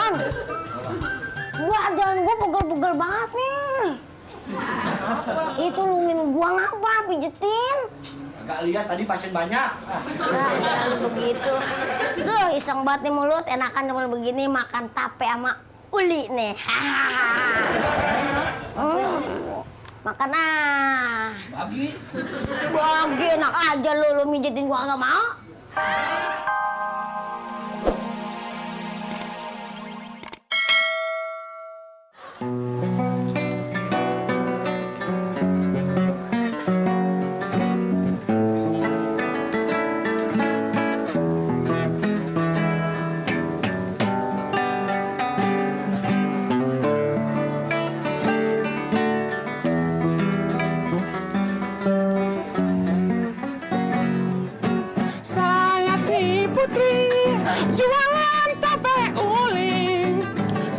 Man, badan gua pegel-pegel banget nih. Itu lungin gua ngapa pijetin? Agak lihat tadi pasien banyak. Nah, kalau begitu. Duh, iseng banget nih mulut. Enakan kalau begini makan tape sama uli nih. Makan ah. Bagi. Bagi enak aja lu mijetin gua nggak mau. Jualan tape uli.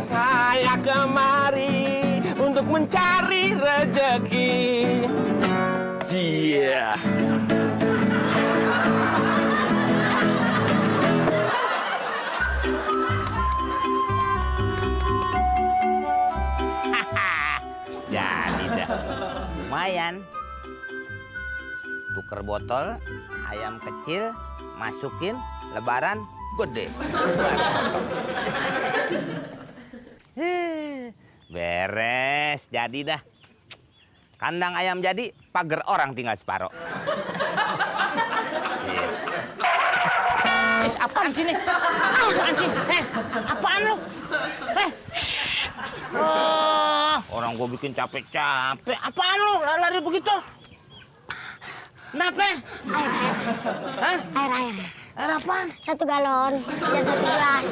Saya kemari untuk mencari rezeki. Iya. Jadi dah. Lumayan. Tuker botol, ayam kecil, masukin, lebaran gede. Beres, jadi dah. Kandang ayam jadi, pagar orang tinggal separuh. Sip. Apaan sih nih? Apaan sih? Apaan lu? Orang gua bikin capek-capek. Apaan lu lari begitu? Kenapa? Air. Air apaan? 1 galon dan 1 gelas.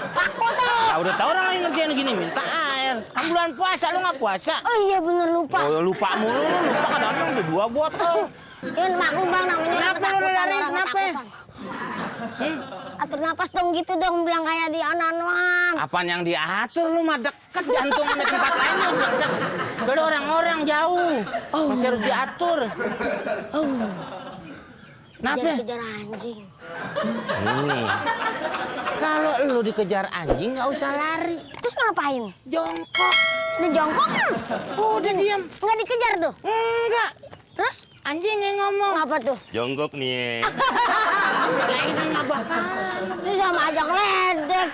Takut tuh. Ya udah tahu orang lain ngerjain gini minta air. Kan bulan puasa lu nggak puasa? Oh iya bener lupa. Oh lupa mulu lu lupa kadang-kadang udah 2 botol. Ya maklum bang namanya. Kenapa lu lari? Kenapa? Atur napas dong gitu dong bilang kayak di Ananuan. Apaan yang diatur lu mah deket jantung sama tempat lain lu deket. Udah orang-orang jauh. Masih harus diatur. Kenapa? Kejar anjing. Ini. Kalau lu dikejar anjing nggak usah lari. Terus ngapain? Jongkok. Udah jongkok kan? Udah diam. Nggak dikejar tuh? Enggak. Terus? Anjing yang ngomong. Ngapa tuh? Jongkok nih. Lah ini nggak bakalan. Itu sama aja ngeledek.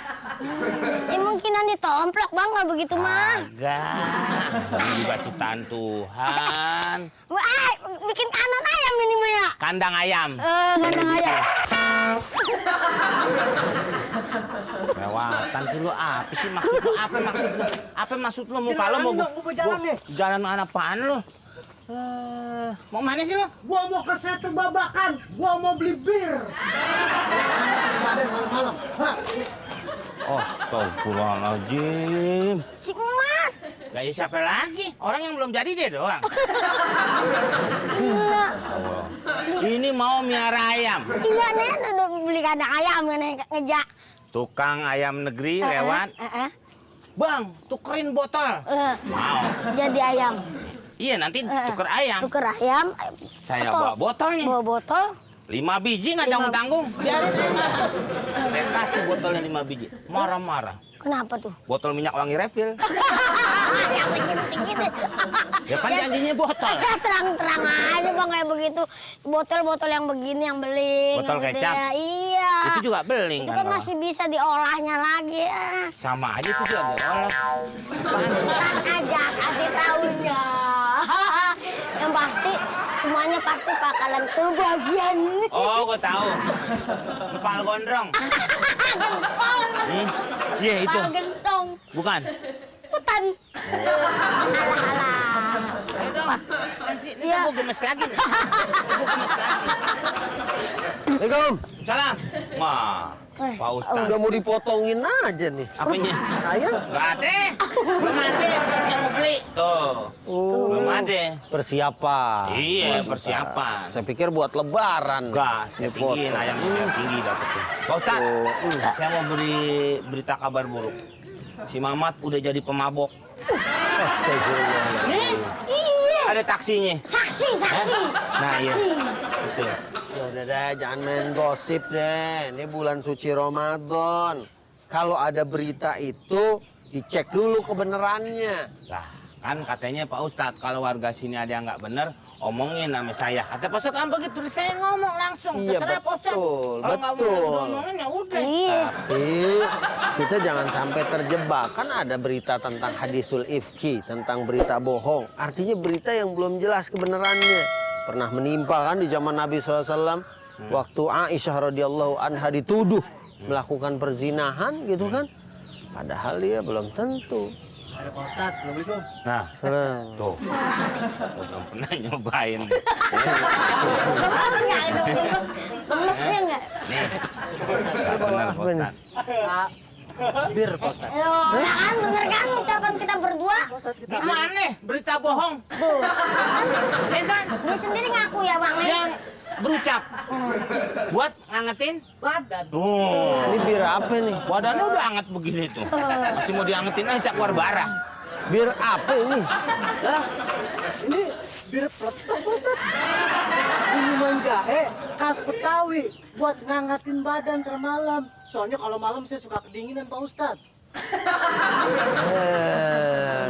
Ya mungkinan ditomplok bang, nggak begitu mah. Agak. Ini juga ciptaan Tuhan. Wah, bikin kanan ayam ini mah ya? Kandang ayam. Kandang ayam. Lewatan sih lu apa sih maksud lu? Apa maksud lu? Muka lu mau jalan nih. Jalan apaan lu? Mau mana sih lu? Gua mau ke Setu Babakan. Gua mau beli bir. Malam. Astagfirullahaladzim. Si Emat. Lah ya siapa lagi? Orang yang belum jadi dia doang. Iya. Ini mau miara ayam. Iya nih, udah beli kandang ayam nih ngejak. Tukang ayam negeri lewat. Bang, tukerin botol. Mau. Jadi ayam. Iya nanti tuker ayam. Tuker ayam. Saya bawa botolnya. Bawa botol. 5 biji nggak tanggung-tanggung. Biarin aja masuk. Saya kasih botolnya 5 biji. Marah-marah. Kenapa tuh? Botol minyak wangi refill. Yang begitu-begitu. Ya kan janjinya botol. Terang-terang aja bang kayak begitu. Botol-botol yang begini yang beling. Botol yang gede. kecap? Iya. Itu juga beling Itu kan. kan masih bisa diolahnya lagi. Sama aja itu juga diolah. Ntar aja kasih tahunya. Yang pasti semuanya pasti bakalan kebagian. Oh, gua tahu. Kepala gondrong. Gentong. Iya itu. Kepala gentong. Bukan. Hutan. Alah-alah. Ayo dong. Nanti Iya. gua gemes lagi. Gua gemes lagi. Assalamualaikum. Salam. Wah, Pak Ustaz. Udah mau dipotongin aja nih. Apanya? Ayam? Nggak ada. Belum ada. Kita mau beli. Tuh. Belum ada. Persiapan. Iya, persiapan. Saya pikir buat lebaran. Enggak, saya tinggiin ayam yang tinggi dapetnya. Pak Ustaz, saya mau beri berita kabar buruk. Si Mamat udah jadi pemabok. Astagfirullah. Iya. ada taksinya. Saksi. Nah, iya. Saksi. Betul. Ya udah deh, jangan main gosip deh. Ini bulan suci Ramadan. Kalau ada berita itu, dicek dulu kebenarannya. Lah, kan katanya Pak Ustadz kalau warga sini ada yang nggak bener, omongin sama saya. Kata Pak Ustadz kan begitu, saya ngomong langsung. Iya, Terserah Pak Ustadz. betul, Kalau nggak betul. mau ngomongin ya udah. Iya. Tapi kita jangan sampai terjebak. Kan ada berita tentang hadisul ifki, tentang berita bohong. Artinya berita yang belum jelas kebenarannya. Pernah menimpa kan di zaman Nabi SAW. Waktu Aisyah radhiyallahu anha dituduh melakukan perzinahan gitu kan. Padahal dia belum tentu. Ada Pak Ustadz, Assalamualaikum. Nah, Serang. tuh. Belum pernah nyobain. Gemes nggak itu? Gemesnya nggak? Nih. Nggak bener Pak Ustadz. Bir Pak Ustadz. Loh, ya kan bener kan ucapan kita berdua? Gimana? Berita bohong. Tuh. Ya kan? Dia sendiri ngaku ya Bang. Yang berucap. Buat ngangetin Badan. tuh. Ini bir apa nih? Badannya udah anget begini tuh. Masih mau diangetin aja keluar bara. Bir apa ini? Lah, ini bir peletok Pak Ustadz. Minuman jahe khas Betawi buat ngangetin badan termalam. Soalnya kalau malam saya suka kedinginan Pak Ustadz.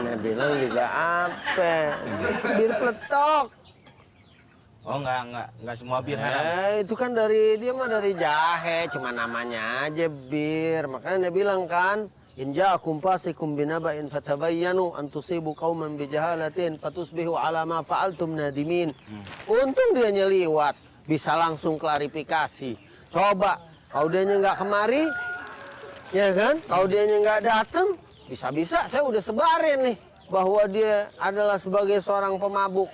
Nah bilang juga apa? Bir peletok. Oh enggak semua bir haram. Itu kan dari dia mah dari jahe, cuma namanya aja bir. Makanya dia bilang kan, in ja'akum fasikum binaba'in fatabayyanu an tusibu qauman bijahalatin fatusbihu ala ma fa'altum nadimin. Untung dia nyeliwat, bisa langsung klarifikasi. Coba kalau dianya nggak kemari, ya kan? Kalau dianya nggak datang, bisa-bisa saya udah sebarin nih bahwa dia adalah sebagai seorang pemabuk.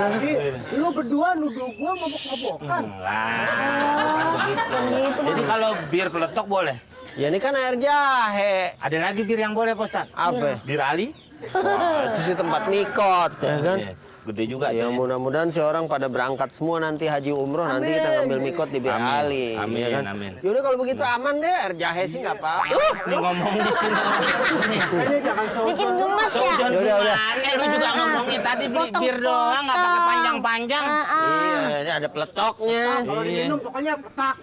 Jadi lu berdua nuduh gua mabok-mabokan. Bukan begitu. Jadi kalau bir peletok boleh. Ya ini kan air jahe. Ada lagi bir yang boleh Pak Ustadz. Apa? Bir Ali. Wah, itu sih tempat mikot, ya kan? Iya, gede juga Ya tuh. mudah-mudahan si orang pada berangkat semua nanti haji umroh, nanti kita ngambil mikot di Bir Amin. Ali. Amin, ya kan? amin. Yaudah kalau begitu aman deh, air jahe sih nggak apa-apa. Ini ngomong di sini. Ini jangan Bikin gemes ya. Jangan Yaudah, udah. gimana, lu juga ngomongin tadi beli bir doang, nggak pakai panjang-panjang. Iya, ini ada peletoknya. Kalau diminum pokoknya petak,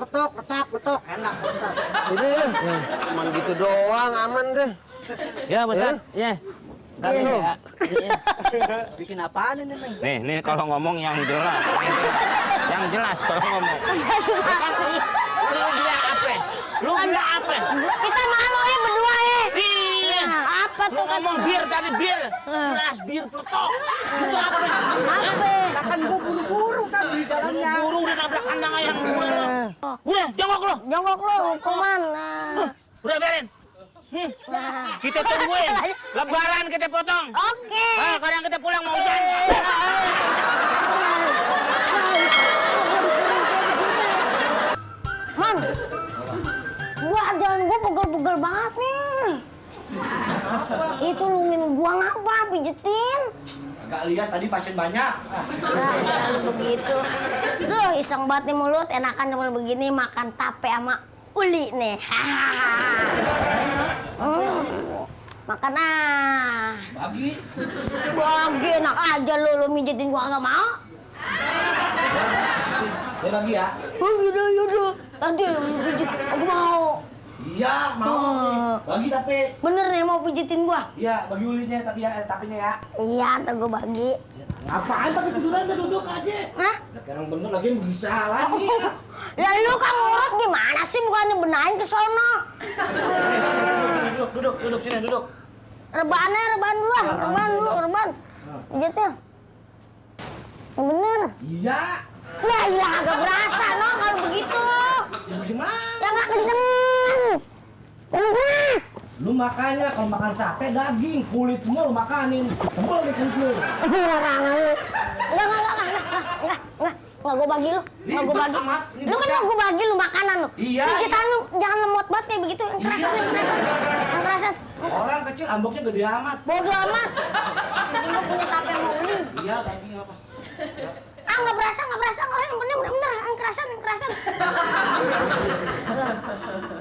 petok, enak Pak Ustadz. Udah ya, cuman gitu doang, aman deh. Ya, Pak Ustadz. Ya. Iya. Bikin apaan ini, Neng? Nih kalau ngomong yang jelas. Yang jelas kalau ngomong. Lu bilang apa? Lu bilang apa? Kita malu berdua Iya. Nah, apa Lu tuh ngomong bir tadi bir. Jelas bir peletok. Itu apa? Lah kan gua buru-buru tadi jalannya. Buru udah nabrak kandang ayam gue lu. Udah, jongkok lu. Jongkok lo hukuman. Nah. Udah berin. Kita tungguin. Lebaran kita potong. Oke. Kadang kita pulang mau hujan. Man, badan gua pegel-pegel banget nih. Itu lungin gua ngapa pijetin? Agak lihat tadi pasien banyak. Nah, kalau begitu. Duh, iseng banget nih mulut. Enakan cuma begini makan tape sama uli nih. Makan ah. Bagi. Bagi enak aja lu mijetin gua nggak mau. Ya bagi ya. Oh, yaudah. Nanti lu pijit, aku mau. Iya, mau. Bagi tapi. Bener nih mau pijitin gua? Iya, bagi ulinya tapi ya tapinya ya. Iya, ntar gua bagi. Apaan pakai tiduran udah duduk aja. Hah? Yang bener lagi bisa lagi. Ya lu kan ngurut gimana sih bukannya benahin ke sono? Duduk sini duduk. Rebahan dulu lah, rebahan. Pijitin. Yang bener. Iya. Lah iya agak berasa no kalau begitu. Ya gimana? Yang gak kenceng. Yang keras. Lu makannya kalau makan sate daging, kulit semua lu makanin. Tebel nih kulit lu. Enggak gua bagi lu. Enggak gua bagi. amat, Lu kan ribet mau gua bagi lu makanan lu. Iya, Pijitan lu jangan lemot banget kayak begitu. Yang kerasan. Orang kecil amboknya gede amat. Bodoh amat. Bikin gua punya tape sama uli. Iya, daging apa? Nggak berasa orang yang bener yang kerasan.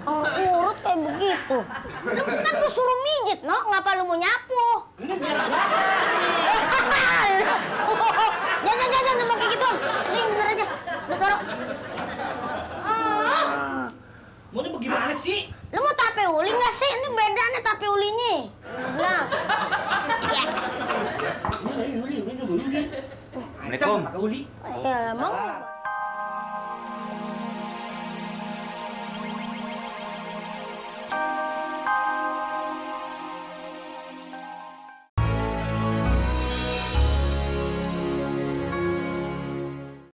Kalau urut kayak begitu. Lu kan gua suruh mijit, no? Ngapa lu mau nyapu? Ini biar berasa. pakai gitu. Ini bener aja. Lu taruh. Maunya bagaimana sih? Lu mau tape uli nggak sih? Ini beda nih tape ulinya. Bilang. Ya. Uli. Assalamualaikum. Pakai uli. Ya, emang